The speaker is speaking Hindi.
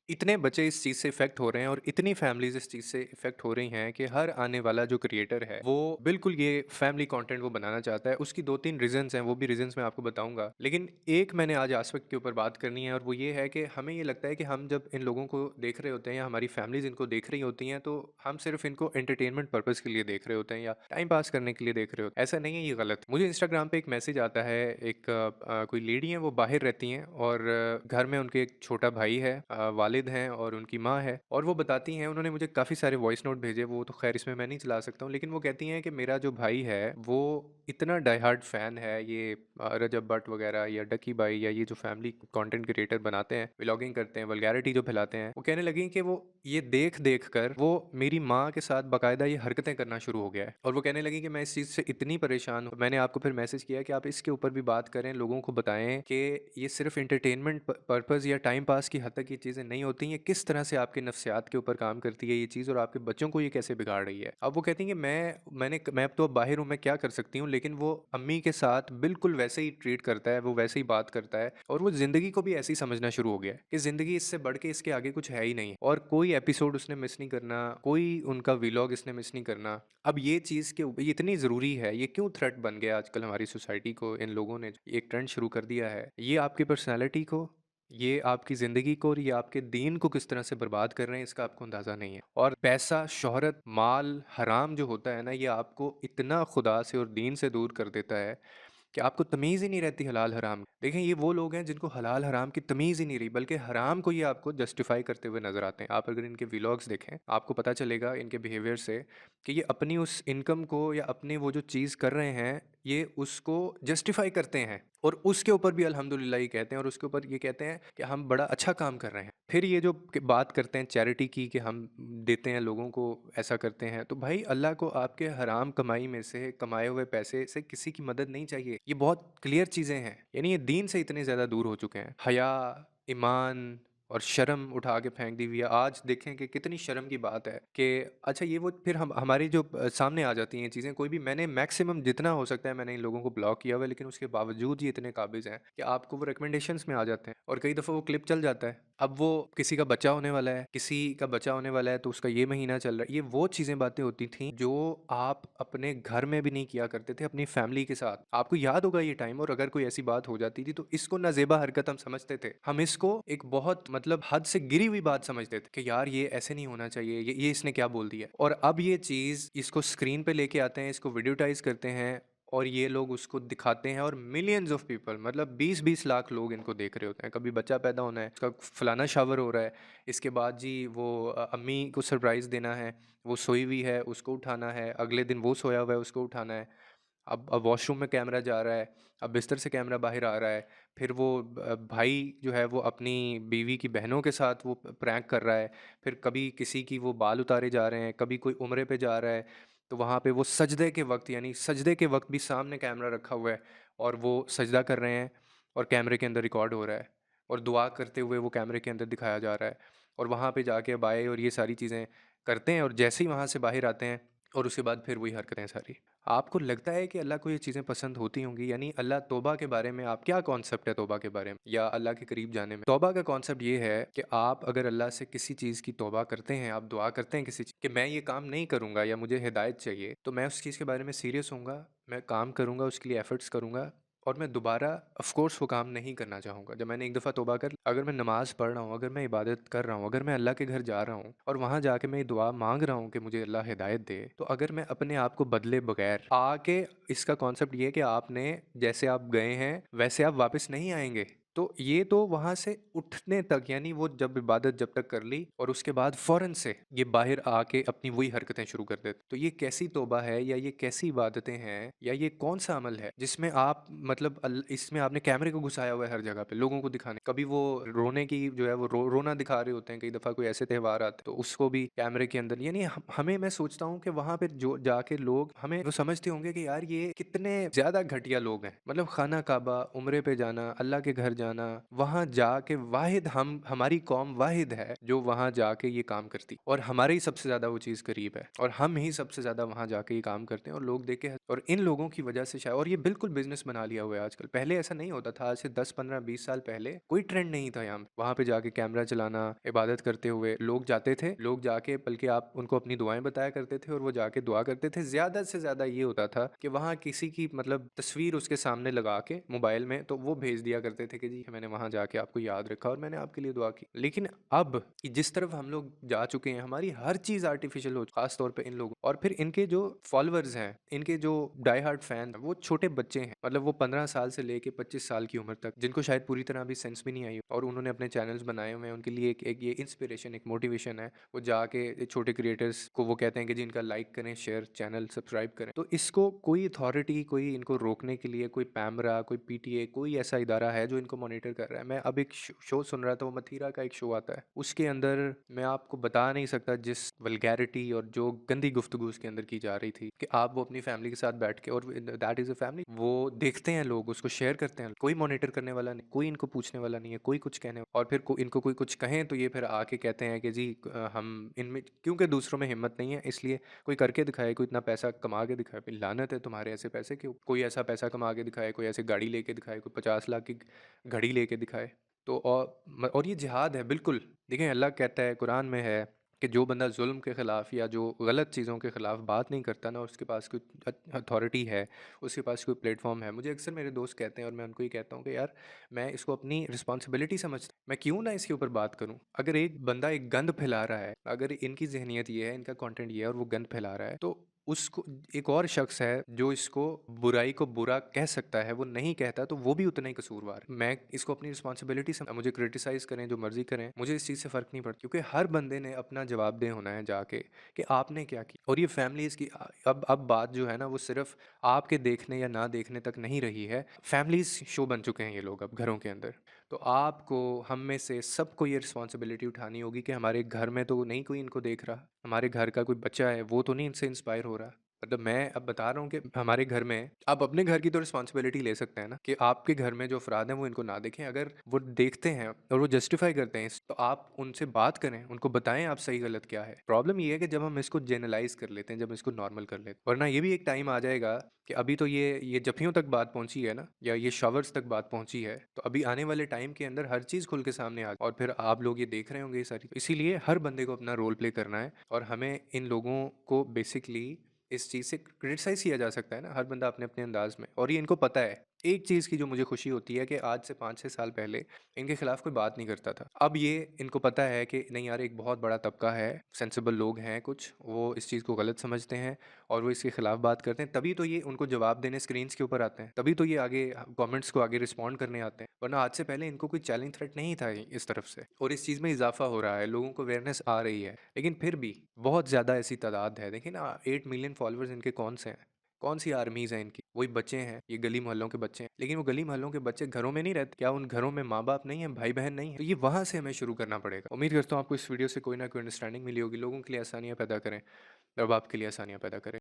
इतने बच्चे इस चीज़ से इफ़ेक्ट हो रहे हैं और इतनी फैमिलीज़ इस चीज़ से इफ़ेक्ट हो रही हैं कि हर आने वाला जो क्रिएटर है, वो बिल्कुल ये फैमिली कंटेंट वो बनाना चाहता है। उसकी 2-3 रीज़न्स हैं, वो भी रीज़न्स मैं आपको बताऊँगा। लेकिन एक मैंने आज एस्पेक्ट के ऊपर बात करनी है और वो ये है कि हमें ये लगता है कि हम जब इन लोगों को देख रहे होते हैं या हमारी फैमिलीज़ इनको देख रही होती हैं, तो हम सिर्फ़ इनको एंटरटेनमेंट पर्पज़ के लिए देख रहे होते हैं या टाइम पास करने के लिए देख रहे होते हैं। ऐसा नहीं है, ये गलत है। मुझे इंस्टाग्राम पे एक मैसेज आता है, एक कोई लेडी हैं, वो बाहर रहती हैं और घर में उनके एक छोटा भाई है, वालिद हैं और उनकी माँ है और वो बताती हैं, उन्होंने मुझे काफ़ी सारे वॉइस नोट भेजे, वो तो ख़ैर इसमें मैं नहीं चला सकता हूँ, लेकिन वो कहती हैं कि मेरा जो भाई है, वो इतना डाई हार्ड फ़ैन है ये रजब भट्ट वग़ैरह या डकी भाई या ये जो फैमिली कंटेंट क्रिएटर बनाते हैं, व्लॉगिंग करते हैं, वल्गैरिटी जो फैलाते हैं, वो कहने लगी कि वो ये देख-देख कर वो मेरी माँ के साथ बाकायदा ये हरकतें करना शुरू हो गया है और वो कहने लगी कि मैं इस चीज़ से इतनी परेशान हूँ। मैंने आपको फिर मैसेज किया कि आप इसके ऊपर भी बात करें, लोगों को बताएँ कि ये सिर्फ़ एंटरटेनमेंट पर्पज़ या टाइम पास की हद तक ये चीज़ें नहीं होती, ये किस तरह से आपके नफ्सियात के ऊपर काम करती है ये चीज़ और आपके बच्चों को ये कैसे बिगाड़ रही है। अब वो कहती हैं कि मैं अब तो बाहिर हूँ, मैं क्या कर सकती हूँ, लेकिन वो अम्मी के साथ बिल्कुल वैसे ही ट्रीट करता है, वो वैसे ही बात करता है और वो ज़िंदगी को भी ऐसे ही समझना शुरू हो गया है कि ज़िंदगी इससे बढ़ के इसके आगे कुछ है ही नहीं और कोई एपिसोड उसने मिस नहीं करना, कोई उनका व्लॉग इसने मिस नहीं करना। अब ये चीज़ ये इतनी ज़रूरी है, ये क्यों थ्रेट बन गया आजकल हमारी सोसाइटी को, इन लोगों ने एक ट्रेंड शुरू कर दिया है। ये आपकी पर्सनैलिटी को, ये आपकी ज़िंदगी को और ये आपके दीन को किस तरह से बर्बाद कर रहे हैं, इसका आपको अंदाज़ा नहीं है। और पैसा, शोहरत, माल, हराम जो होता है ना, ये आपको इतना खुदा से और दीन से दूर कर देता है कि आपको तमीज़ ही नहीं रहती हलाल हराम। देखें, ये वो लोग हैं जिनको हलाल हराम की तमीज़ ही नहीं रही, बल्कि हराम को ये आपको जस्टिफ़ाई करते हुए नज़र आते हैं। आप अगर इनके व्लॉग्स देखें, आपको पता चलेगा इनके बिहेवियर से कि ये अपनी उस इनकम को या अपनी वो जो चीज़ कर रहे हैं, ये उसको जस्टिफ़ाई करते हैं और उसके ऊपर भी अल्हम्दुलिल्लाह ही कहते हैं और उसके ऊपर ये कहते हैं कि हम बड़ा अच्छा काम कर रहे हैं। फिर ये जो बात करते हैं चैरिटी की कि हम देते हैं लोगों को, ऐसा करते हैं, तो भाई अल्लाह को आपके हराम कमाई में से, कमाए हुए पैसे से किसी की मदद नहीं चाहिए। ये बहुत क्लियर चीज़ें हैं। यानी ये दीन से इतने ज़्यादा दूर हो चुके हैं। हया, ईमान और शर्म उठा के फेंक दी हुई है। आज देखें कि कितनी शर्म की बात है कि अच्छा, ये वो फिर हम हमारी जो सामने आ जाती हैं चीज़ें, कोई भी, मैंने मैक्सिमम जितना हो सकता है मैंने इन लोगों को ब्लॉक किया हुआ है, लेकिन उसके बावजूद ये इतने काबिज़ हैं कि आपको वो रिकमेंडेशंस में आ जाते हैं और कई दफ़ा वो क्लिप चल जाता है। अब वो किसी का बच्चा होने वाला है, किसी का बच्चा होने वाला है तो उसका ये महीना चल रहा है। ये वो चीज़ें बातें होती थी जो आप अपने घर में भी नहीं किया करते थे अपनी फैमिली के साथ। आपको याद होगा ये टाइम, और अगर कोई ऐसी बात हो जाती थी तो इसको नाज़ेबा हरकत हम समझते थे। हम इसको एक बहुत मतलब हद से गिरी हुई बात समझते थे कि यार ये ऐसे नहीं होना चाहिए, ये इसने क्या बोल दिया। और अब ये चीज़ इसको स्क्रीन पे लेके आते हैं, इसको वीडियोटाइज़ करते हैं और ये लोग उसको दिखाते हैं और मिलियंस ऑफ पीपल, मतलब 20-20 लाख लोग इनको देख रहे होते हैं। कभी बच्चा पैदा होना है, उसका फलाना शावर हो रहा है, इसके बाद जी वो अम्मी को सरप्राइज़ देना है, वो सोई हुई है उसको उठाना है, अगले दिन वो सोया हुआ है उसको उठाना है। अब वॉशरूम में कैमरा जा रहा है, अब बिस्तर से कैमरा बाहर आ रहा है, फिर वो भाई जो है वो अपनी बीवी की बहनों के साथ वो प्रैंक कर रहा है, फिर कभी किसी की वो बाल उतारे जा रहे हैं, कभी कोई उम्रे पे जा रहा है, तो वहाँ पे वो सजदे के वक़्त, यानी सजदे के वक़्त भी सामने कैमरा रखा हुआ है और वो सजदा कर रहे हैं और कैमरे के अंदर रिकॉर्ड हो रहा है और दुआ करते हुए वो कैमरे के अंदर दिखाया जा रहा है और वहाँ पे जाके अब आए और ये सारी चीज़ें करते हैं और जैसे ही वहाँ से बाहर आते हैं और उसके बाद फिर वही हरकतें सारी। आपको लगता है कि अल्लाह को ये चीज़ें पसंद होती होंगी? यानी अल्लाह तौबा के बारे में, आप क्या कॉन्सेप्ट है तौबा के बारे में या अल्लाह के करीब जाने में? तौबा का कॉन्सेप्ट ये है कि आप अगर अल्लाह से किसी चीज़ की तौबा करते हैं, आप दुआ करते हैं किसी चीज़ कि मैं ये काम नहीं करूँगा या मुझे हिदायत चाहिए, तो मैं उस चीज़ के बारे में सीरियस होऊँगा, मैं काम करूँगा, उसके लिए एफ़र्ट्स करूँगा और मैं दोबारा ऑफ़ कोर्स वो काम नहीं करना चाहूँगा। जब मैंने एक दफ़ा तौबा कर, अगर मैं नमाज़ पढ़ रहा हूँ, अगर मैं इबादत कर रहा हूँ, अगर मैं अल्लाह के घर जा रहा हूँ और वहाँ जाके मैं ये दुआ माँग रहा हूँ कि मुझे अल्लाह हिदायत दे, तो अगर मैं अपने आप को बदले बगैर आके, इसका कॉन्सेप्ट ये है कि आपने जैसे आप गए हैं, वैसे आप वापस नहीं आएँगे। तो ये तो वहाँ से उठने तक, यानी वो जब इबादत जब तक कर ली और उसके बाद फ़ौरन से ये बाहर आके अपनी वही हरकतें शुरू कर देते। तो ये कैसी तौबा है या ये कैसी इबादतें हैं या ये कौन-सा अमल है जिसमें आप मतलब इसमें आपने कैमरे को घुसाया हुआ है हर जगह पे लोगों को दिखाने। कभी वो रोने की जो है वो रोना दिखा रहे होते हैं, कई दफ़ा कोई ऐसे त्योहार आते हैं तो उसको भी कैमरे के अंदर, यानी हमें, मैं सोचता हूँ कि वहाँ पे जो जाके लोग हमें वो समझते होंगे कि यार ये कितने ज़्यादा घटिया लोग हैं। मतलब खाना काबा, उम्रे पे जाना, अल्लाह के घर जाना, जाना, वहाँ जाके वाहिद हमारी कौम वाहिद है जो वहाँ जाके ये काम करती, और हमारे ही सबसे ज़्यादा वो चीज़ करीब है, और हम ही सबसे ज़्यादा वहाँ जाके ये काम करते हैं और लोग देख के और इन लोगों की वजह से शायद, और ये बिल्कुल बिजनेस बना लिया हुआ है आजकल। पहले ऐसा नहीं होता था, आज से 10 15 20 साल पहले कोई ट्रेंड नहीं था यहाँ वहाँ पे जाके कैमरा चलाना, इबादत करते हुए लोग जाते थे, लोग जाके बल्कि आप उनको अपनी दुआएं बताया करते थे और वो जाके दुआ करते थे। ज़्यादा से ज़्यादा ये होता था कि वहाँ किसी की मतलब तस्वीर उसके सामने लगा के मोबाइल में तो वो भेज दिया करते थे कि जी मैंने वहाँ जाके आपको याद रखा और मैंने आपके लिए दुआ की। लेकिन अब जिस तरफ हम लोग जा चुके हैं, हमारी हर चीज़ आर्टिफिशियल हो, खास तौर पे इन लोगों, और फिर इनके जो फॉलोअर्स हैं, इनके जो डाई हार्ड फैन वो छोटे बच्चे हैं, मतलब वो 15 साल से लेके 25 साल की उम्र तक, जिनको शायद पूरी तरह अभी सेंस भी नहीं आई हो, और उन्होंने अपने चैनल्स बनाए हुए हैं। उनके लिए एक ये इंस्पिरेशन, एक मोटिवेशन है। वो जाके छोटे क्रिएटर्स को वो कहते हैं कि जी इनका लाइक करें, शेयर, चैनल सब्सक्राइब करें। तो इसको कोई अथॉरिटी, कोई इनको रोकने के लिए कोई पैमरा, कोई पीटीए, कोई ऐसा इदारा है जो इनको मॉनिटर कर रहा है? मैं अब एक शो सुन रहा था, वो मथीरा का एक शो आता है, उसके अंदर मैं आपको बता नहीं सकता जिस वल्गैरिटी और जो गंदी गुफ्तगू उसके अंदर की जा रही थी कि आप वो अपनी फैमिली के साथ बैठ के, और दैट इज़ अ फैमिली, वो देखते हैं, लोग उसको शेयर करते हैं, कोई मॉनिटर करने वाला नहीं, कोई इनको पूछने वाला नहीं है, कोई कुछ कहने, और फिर इनको कोई कुछ कहें तो ये फिर आके कहते हैं कि जी हम इनमें, क्योंकि दूसरों में हिम्मत नहीं है इसलिए कोई करके दिखाए, कोई इतना पैसा कमा के दिखाए। फिर लानत है तुम्हारे ऐसे पैसे क्यों, कोई ऐसा पैसा कमा के दिखाए, कोई ऐसे गाड़ी लेके दिखाए, कोई 50 लाख की घड़ी लेके दिखाए। तो और ये जिहाद है बिल्कुल। देखें, अल्लाह कहता है, कुरान में है कि जो बंदा जुल्म के ख़िलाफ़ या जो गलत चीज़ों के ख़िलाफ़ बात नहीं करता ना, उसके पास कोई अथॉरिटी है, उसके पास कोई प्लेटफॉर्म है। मुझे अक्सर मेरे दोस्त कहते हैं और मैं उनको ही कहता हूँ कि यार मैं इसको अपनी रिस्पॉन्सिबिलिटी समझता हूँ, मैं क्यों ना इसके ऊपर बात करूँ। अगर एक बंदा एक गंद फैला रहा है, अगर इनकी जहनीत ये है, इनका कंटेंट ये है और वो गंद फैला रहा है, तो उसको एक और शख्स है जो इसको बुराई को बुरा कह सकता है, वो नहीं कहता, तो वो भी उतना ही कसूरवार है। मैं इसको अपनी रिस्पॉन्सिबिलिटी से, मुझे क्रिटिसाइज करें जो मर्जी करें, मुझे इस चीज़ से फ़र्क नहीं पड़ता, क्योंकि हर बंदे ने अपना जवाबदेह होना है जाके कि आपने क्या किया। और ये फैमिलीज़ की अब बात जो है ना, वो सिर्फ आपके देखने या ना देखने तक नहीं रही है। फैमिलीज़ शो बन चुके हैं ये लोग अब घरों के अंदर। तो आपको, हम में से सबको ये रिस्पॉन्सिबिलिटी उठानी होगी कि हमारे घर में तो नहीं कोई इनको देख रहा, हमारे घर का कोई बच्चा है वो तो नहीं इनसे इंस्पायर हो रहा। मतलब मैं अब बता रहा हूँ कि हमारे घर में, आप अपने घर की तो रिस्पॉन्सिबिलिटी ले सकते हैं ना कि आपके घर में जो अफराद हैं वो इनको ना देखें। अगर वो देखते हैं और वो जस्टिफाई करते हैं तो आप उनसे बात करें, उनको बताएं आप सही गलत क्या है। प्रॉब्लम ये है कि जब हम इसको जेनरलाइज कर लेते हैं, जब इसको नॉर्मल कर लेते हैं, वरना ये भी एक टाइम आ जाएगा कि अभी तो ये जफियों तक बात पहुंची है ना, या ये शावर्स तक बात पहुंची है, तो अभी आने वाले टाइम के अंदर हर चीज़ खुल के सामने आ, और फिर आप लोग ये देख रहे होंगे ये सारी। इसीलिए हर बंदे को अपना रोल प्ले करना है, और हमें इन लोगों को बेसिकली इस चीज़ से क्रिटिसाइज़ किया जा सकता है ना, हर बंदा अपने अपने अंदाज में, और ये इनको पता है। एक चीज़ की जो मुझे खुशी होती है कि आज से 5 6 साल पहले इनके खिलाफ कोई बात नहीं करता था। अब ये इनको पता है कि नहीं यार, एक बहुत बड़ा तबका है, सेंसिबल लोग हैं कुछ, वो इस चीज़ को गलत समझते हैं और वो इसके खिलाफ बात करते हैं, तभी तो ये उनको जवाब देने स्क्रीन्स के ऊपर आते हैं, तभी तो ये आगे कमेंट्स को आगे रिस्पॉन्ड करने आते हैं। वरना आज से पहले इनको कोई चैलेंज थ्रेट नहीं था इस तरफ से, और इस चीज़ में इजाफा हो रहा है, लोगों को अवेयरनेस आ रही है। लेकिन फिर भी बहुत ज़्यादा ऐसी तादाद है, देखिए ना, 8 मिलियन फॉलोअर्स इनके कौन से हैं, कौन सी आर्मीज़ हैं इनकी, वही बच्चे हैं, ये गली मोहल्लों के बच्चे हैं। लेकिन वो गली मोहल्लों के बच्चे घरों में नहीं रहते, क्या उन घरों में माँ बाप नहीं है, भाई बहन नहीं है? तो ये वहाँ से हमें शुरू करना पड़ेगा। उम्मीद करता हूँ आपको इस वीडियो से कोई ना कोई अंडरस्टैंडिंग मिली होगी। लोगों के लिए आसानियाँ पैदा करें, रब आपके लिए आसानियाँ पैदा करें।